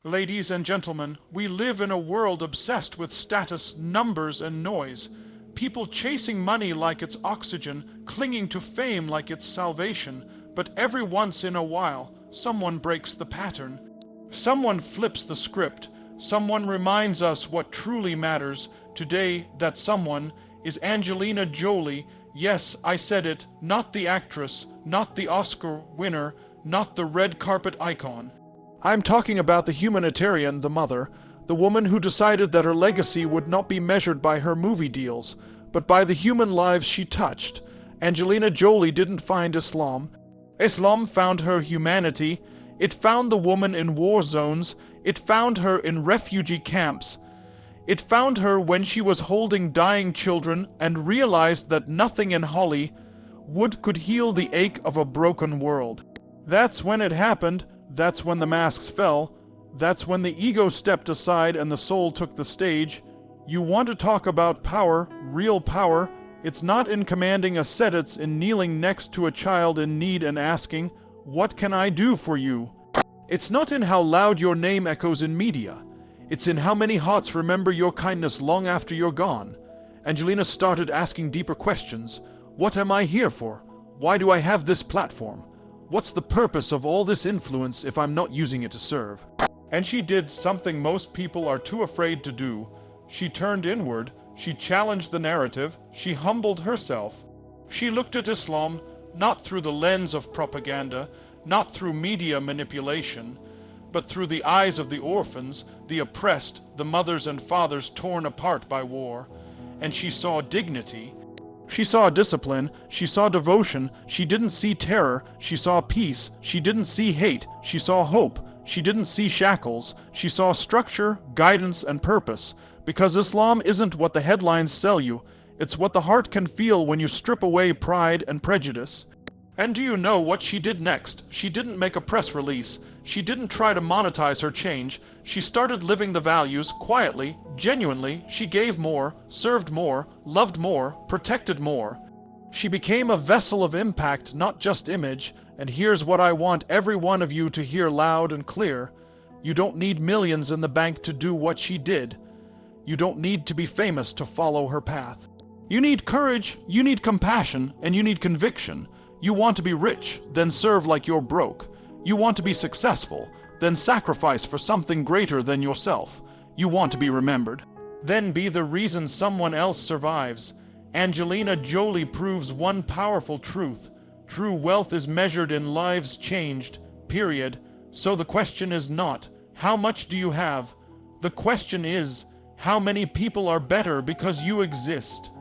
Ladies and gentlemen, we live in a world obsessed with status, numbers, and noise. People chasing money like it's oxygen, clinging to fame like it's salvation. But every once in a while, someone breaks the pattern. Someone flips the script. Someone reminds us what truly matters. Today, that someone is Angelina Jolie. Yes, I said it, not the actress, not the Oscar winner, not the red carpet icon. I'm talking about the humanitarian, the mother, the woman who decided that her legacy would not be measured by her movie deals, but by the human lives she touched. Angelina Jolie didn't find Islam. Islam found her humanity. It found the woman in war zones. It found her in refugee camps. It found her when she was holding dying children and realized that nothing in Hollywood could heal the ache of a broken world. That's when it happened. That's when the masks fell. That's when the ego stepped aside and the soul took the stage. You want to talk about power, real power? It's not in commanding a set, it's in kneeling next to a child in need and asking, "What can I do for you?" It's not in how loud your name echoes in media. It's in how many hearts remember your kindness long after you're gone. Angelina started asking deeper questions. What am I here for? Why do I have this platform? What's the purpose of all this influence if I'm not using it to serve? And she did something most people are too afraid to do. She turned inward, she challenged the narrative, she humbled herself. She looked at Islam not through the lens of propaganda, not through media manipulation, but through the eyes of the orphans, the oppressed, the mothers and fathers torn apart by war. And she saw dignity. She saw discipline, she saw devotion, she didn't see terror, she saw peace, she didn't see hate, she saw hope, she didn't see shackles, she saw structure, guidance, and purpose. Because Islam isn't what the headlines sell you, it's what the heart can feel when you strip away pride and prejudice. And do you know what she did next? She didn't make a press release. She didn't try to monetize her change. She started living the values quietly, genuinely. She gave more, served more, loved more, protected more. She became a vessel of impact, not just image. And here's what I want every one of you to hear loud and clear. You don't need millions in the bank to do what she did. You don't need to be famous to follow her path. You need courage, you need compassion, and you need conviction. You want to be rich, then serve like you're broke. You want to be successful, then sacrifice for something greater than yourself. You want to be remembered, then be the reason someone else survives. Angelina Jolie proves one powerful truth. True wealth is measured in lives changed, period. So the question is not, how much do you have? The question is, how many people are better because you exist?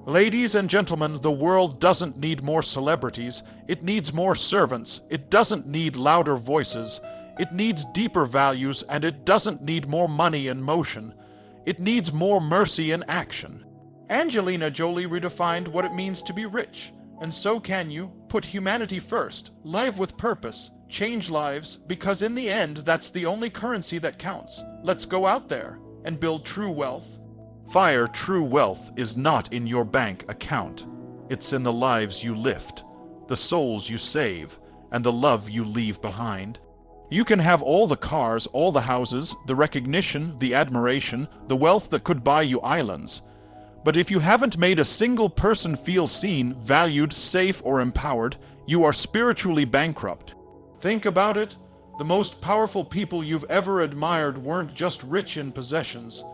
Ladies and gentlemen, the world doesn't need more celebrities. It needs more servants. It doesn't need louder voices. It needs deeper values, and it doesn't need more money and motion. It needs more mercy and action. Angelina Jolie redefined what it means to be rich. And so can you. Put humanity first. Live with purpose. Change lives, because in the end, that's the only currency that counts. Let's go out there and build true wealth. True wealth is not in your bank account. It's in the lives you lift, the souls you save, and the love you leave behind. You can have all the cars, all the houses, the recognition, the admiration, the wealth that could buy you islands. But if you haven't made a single person feel seen, valued, safe, or empowered, you are spiritually bankrupt. Think about it. The most powerful people you've ever admired weren't just rich in possessions.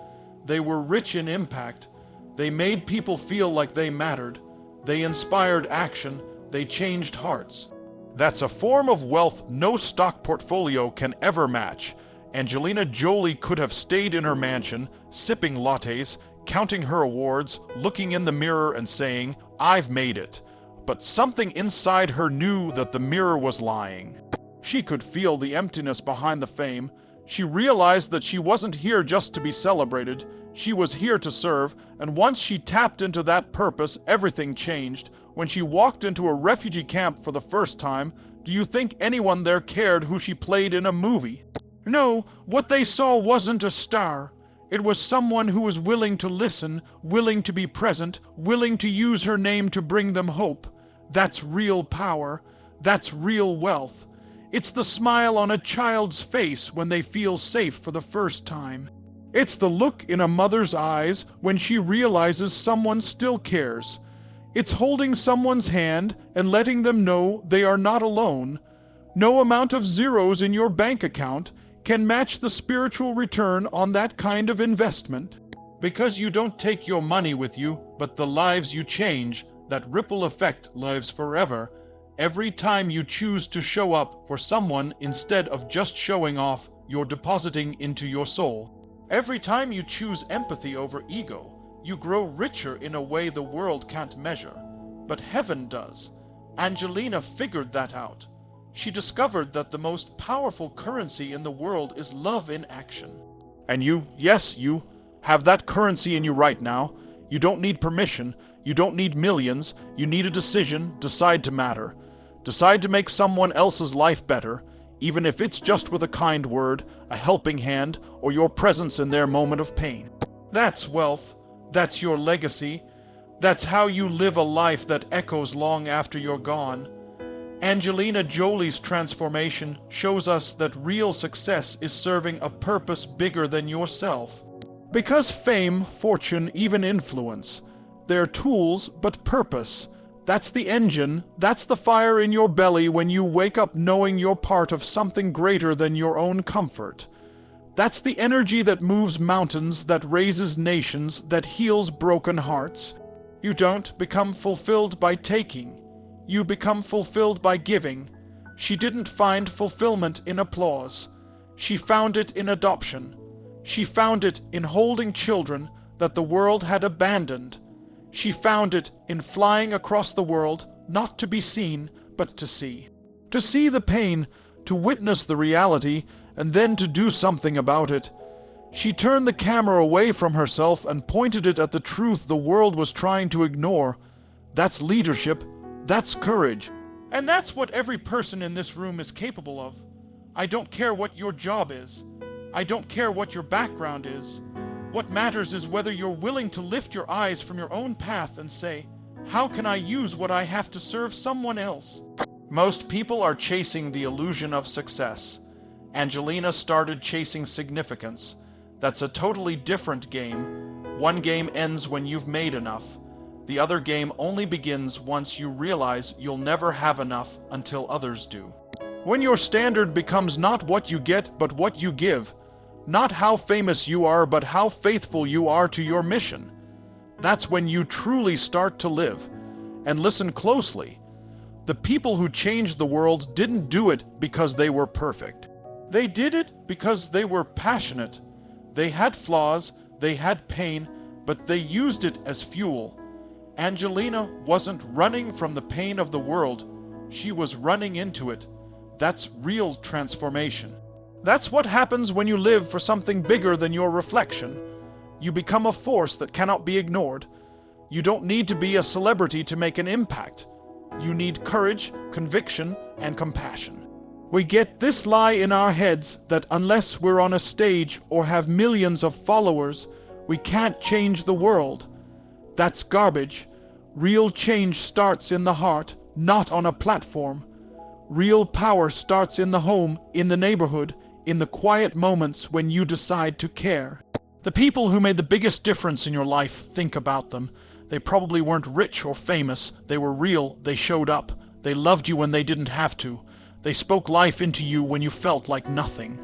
They were rich in impact. They made people feel like they mattered. They inspired action. They changed hearts. That's a form of wealth no stock portfolio can ever match. Angelina Jolie could have stayed in her mansion, sipping lattes, counting her awards, looking in the mirror and saying, "I've made it." But something inside her knew that the mirror was lying. She could feel the emptiness behind the fame. She realized that she wasn't here just to be celebrated. She was here to serve, and once she tapped into that purpose, everything changed. When she walked into a refugee camp for the first time, do you think anyone there cared who she played in a movie? No, what they saw wasn't a star. It was someone who was willing to listen, willing to be present, willing to use her name to bring them hope. That's real power. That's real wealth. It's the smile on a child's face when they feel safe for the first time. It's the look in a mother's eyes when she realizes someone still cares. It's holding someone's hand and letting them know they are not alone. No amount of zeros in your bank account can match the spiritual return on that kind of investment. Because you don't take your money with you, but the lives you change, that ripple effect lives forever. Every time you choose to show up for someone instead of just showing off, you're depositing into your soul. Every time you choose empathy over ego, you grow richer in a way the world can't measure. But heaven does. Angelina figured that out. She discovered that the most powerful currency in the world is love in action. And you, yes, you, have that currency in you right now. You don't need permission. You don't need millions. You need a decision. Decide to matter. Decide to make someone else's life better, even if it's just with a kind word, a helping hand, or your presence in their moment of pain. That's wealth. That's your legacy. That's how you live a life that echoes long after you're gone. Angelina Jolie's transformation shows us that real success is serving a purpose bigger than yourself. Because fame, fortune, even influence, they're tools, but purpose. That's the engine, that's the fire in your belly when you wake up knowing you're part of something greater than your own comfort. That's the energy that moves mountains, that raises nations, that heals broken hearts. You don't become fulfilled by taking. You become fulfilled by giving. She didn't find fulfillment in applause. She found it in adoption. She found it in holding children that the world had abandoned. She found it in flying across the world, not to be seen, but to see. To see the pain, to witness the reality, and then to do something about it. She turned the camera away from herself and pointed it at the truth the world was trying to ignore. That's leadership. That's courage. And that's what every person in this room is capable of. I don't care what your job is. I don't care what your background is. What matters is whether you're willing to lift your eyes from your own path and say, how can I use what I have to serve someone else? Most people are chasing the illusion of success. Angelina started chasing significance. That's a totally different game. One game ends when you've made enough. The other game only begins once you realize you'll never have enough until others do. When your standard becomes not what you get, but what you give. Not how famous you are, but how faithful you are to your mission. That's when you truly start to live. And listen closely. The people who changed the world didn't do it because they were perfect. They did it because they were passionate. They had flaws, they had pain, but they used it as fuel. Angelina wasn't running from the pain of the world. She was running into it. That's real transformation. That's what happens when you live for something bigger than your reflection. You become a force that cannot be ignored. You don't need to be a celebrity to make an impact. You need courage, conviction, and compassion. We get this lie in our heads that unless we're on a stage or have millions of followers, we can't change the world. That's garbage. Real change starts in the heart, not on a platform. Real power starts in the home, in the neighborhood, in the quiet moments when you decide to care. The people who made the biggest difference in your life, think about them. They probably weren't rich or famous. They were real. They showed up. They loved you when they didn't have to. They spoke life into you when you felt like nothing.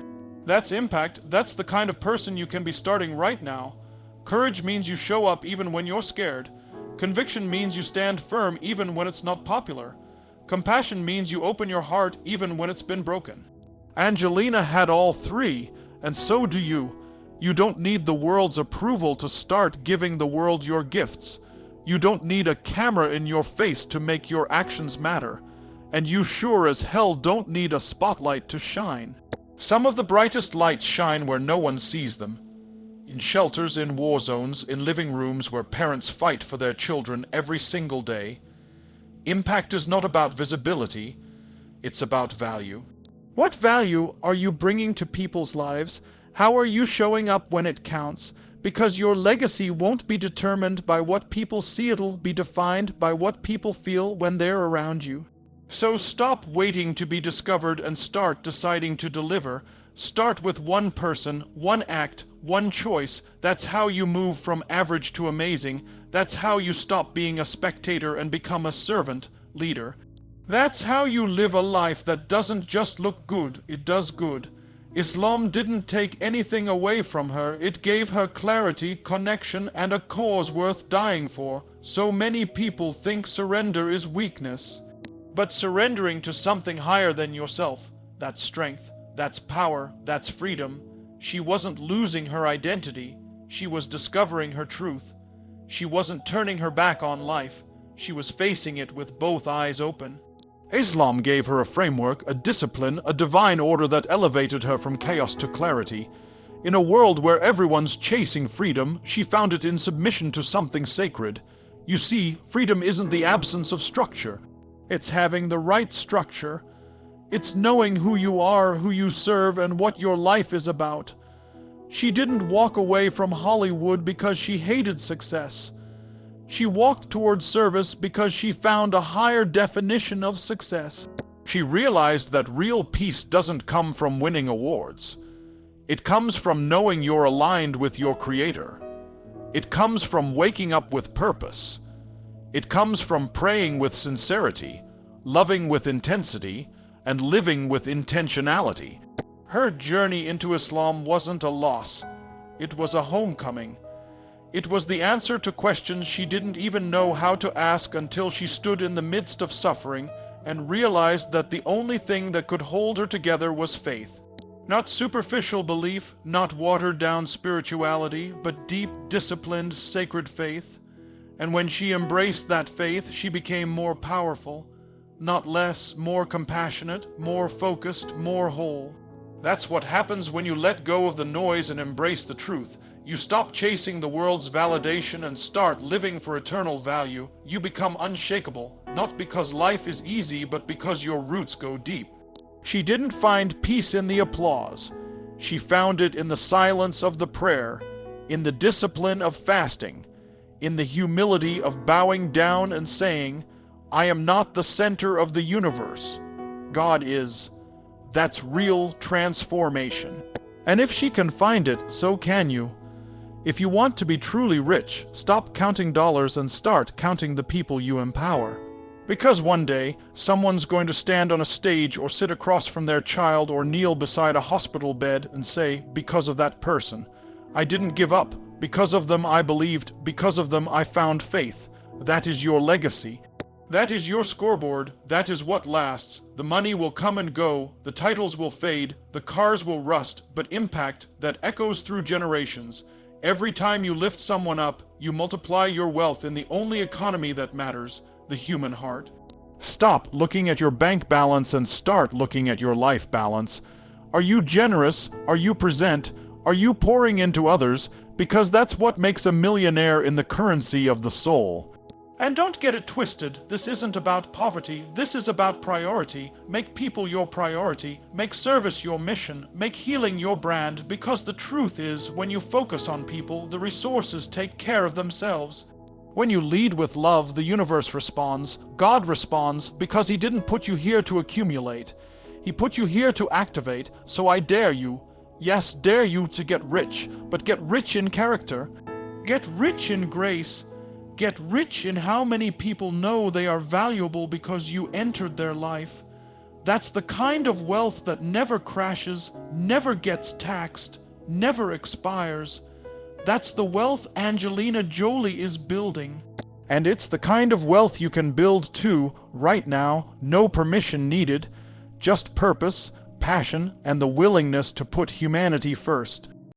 That's impact. That's the kind of person you can be starting right now. Courage means you show up even when you're scared. Conviction means you stand firm even when it's not popular. Compassion means you open your heart even when it's been broken. Angelina had all three, and so do you. You don't need the world's approval to start giving the world your gifts. You don't need a camera in your face to make your actions matter. And you sure as hell don't need a spotlight to shine. Some of the brightest lights shine where no one sees them. In shelters, in war zones, in living rooms where parents fight for their children every single day. Impact is not about visibility, it's about value. What value are you bringing to people's lives? How are you showing up when it counts? Because your legacy won't be determined by what people see, it'll be defined by what people feel when they're around you. So stop waiting to be discovered and start deciding to deliver. Start with one person, one act, one choice. That's how you move from average to amazing. That's how you stop being a spectator and become a servant leader. That's how you live a life that doesn't just look good, it does good. Islam didn't take anything away from her. It gave her clarity, connection, and a cause worth dying for. So many people think surrender is weakness. But surrendering to something higher than yourself, that's strength, that's power, that's freedom. She wasn't losing her identity. She was discovering her truth. She wasn't turning her back on life. She was facing it with both eyes open. Islam gave her a framework, a discipline, a divine order that elevated her from chaos to clarity. In a world where everyone's chasing freedom, she found it in submission to something sacred. You see, freedom isn't the absence of structure. It's having the right structure. It's knowing who you are, who you serve, and what your life is about. She didn't walk away from Hollywood because she hated success. She walked towards service because she found a higher definition of success. She realized that real peace doesn't come from winning awards. It comes from knowing you're aligned with your Creator. It comes from waking up with purpose. It comes from praying with sincerity, loving with intensity, and living with intentionality. Her journey into Islam wasn't a loss. It was a homecoming. It was the answer to questions she didn't even know how to ask until she stood in the midst of suffering and realized that the only thing that could hold her together was faith. Not superficial belief, not watered-down spirituality, but deep, disciplined, sacred faith. And when she embraced that faith, she became more powerful, not less, more compassionate, more focused, more whole. That's what happens when you let go of the noise and embrace the truth. You stop chasing the world's validation and start living for eternal value. You become unshakable, not because life is easy, but because your roots go deep. She didn't find peace in the applause. She found it in the silence of the prayer, in the discipline of fasting, in the humility of bowing down and saying, I am not the center of the universe. God is. That's real transformation. And if she can find it, so can you. If you want to be truly rich, stop counting dollars and start counting the people you empower. Because one day, someone's going to stand on a stage or sit across from their child or kneel beside a hospital bed and say, because of that person, I didn't give up. Because of them I believed. Because of them I found faith. That is your legacy. That is your scoreboard. That is what lasts. The money will come and go. The titles will fade. The cars will rust. But impact that echoes through generations. Every time you lift someone up, you multiply your wealth in the only economy that matters, the human heart. Stop looking at your bank balance and start looking at your life balance. Are you generous? Are you present? Are you pouring into others? Because that's what makes a millionaire in the currency of the soul. And don't get it twisted. This isn't about poverty. This is about priority. Make people your priority. Make service your mission. Make healing your brand. Because the truth is, when you focus on people, the resources take care of themselves. When you lead with love, the universe responds. God responds because He didn't put you here to accumulate. He put you here to activate. So I dare you, yes, dare you to get rich, but get rich in character. Get rich in grace. Get rich in how many people know they are valuable because you entered their life. That's the kind of wealth that never crashes, never gets taxed, never expires. That's the wealth Angelina Jolie is building. And it's the kind of wealth you can build too, right now, no permission needed, just purpose, passion, and the willingness to put humanity first.